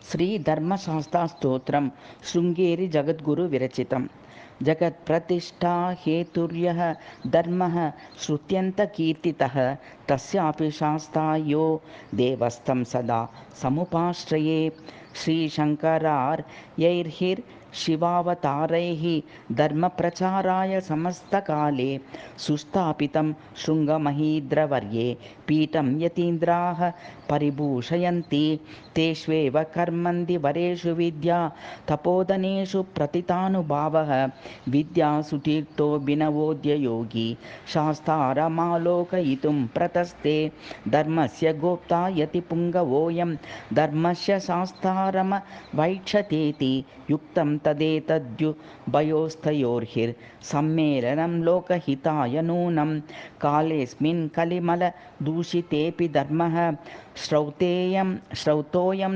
శ్రీ ధర్మశాస్త్రస్తోత్రం శృంగేరి జగద్గురు విరచితం. జగత్ప్రతిష్ఠా హేతుర్యః ధర్మః శ్రుత్యంతకీర్తితః తస్యాపి శాస్త్రాయో దేవస్థం సదా సముపాశ్రయే. శ్రీశంకరార్యైర్ శివావతారైః ధర్మప్రచారాయ సమస్తకాలే సుస్థాపితం శృంగమహీంద్రవర్యే పీఠం యతీంద్రాः పరిభూషయంతి. తేష్వేవ కర్మంది వరేషు విద్యా తపోధనేషు ప్రతితానుభావः విద్యాసుతీర్థో భినవోద్య యోగి శాస్త్రారమాలోకయితుం ప్రతస్తే. ధర్మస్య గోప్తా యతి పుంగవోయం ధర్మస్య శాస్త్రారమ వైక్షతేతి. యుక్తం తదేతద్యుభయోస్తయోర్హిర్ సమ్మేళనం లోకహితాయ నూనం. కాలేస్మిన్ కలిమల దూషితేపి ధర్మః శ్రౌతోయం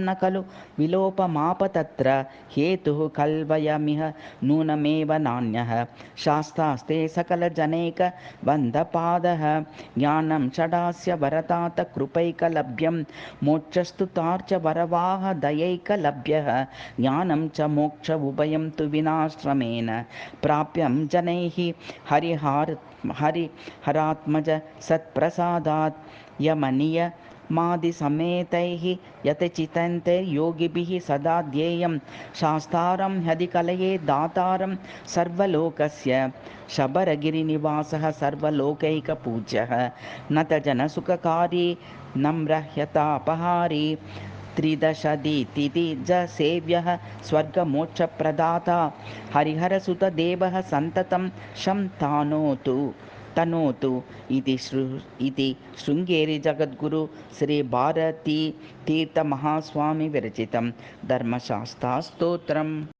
న ఖలు విలోపమాప తత్ర. హేతుః కల్వయమిహ నూనమేవ నాన్యః శాస్త్రాస్తే సకల జనైక వందపాదః. జ్ఞానం షడాస్య వరతాత కృపైకలభ్యం మోక్షస్తు తార్చ వరవాహ దయైకలభ్యః. జ్ఞానం చ మోక్ష ఉభయం తు వినాశ్రమేణ ప్రాప్యం జనైః హరిహరాత్మజ సత్ప్రసాదాత్. యమనియ మాది సమేతైః యతచితంతైర్యోగిభిః సదా ధ్యేయం. శాస్త్రారం హ్యది కలయే దాతారం సర్వలోకస్య. శబరగిరినివాసः సర్వలోకైకపూజ్యः నత జనసుఖకారీ నమ్రహ్యతాపహారీ. త్రిదశదితిజ సేవ్యः స్వర్గమోక్షప్రదాతా. హరిహరసుతదేవः సంతతం శం తనోతు. ఇది శృంగేరి జగద్గురు శ్రీ భారతీ తీర్థ మహాస్వామి విరచితం ధర్మశాస్త్రస్తోత్రం.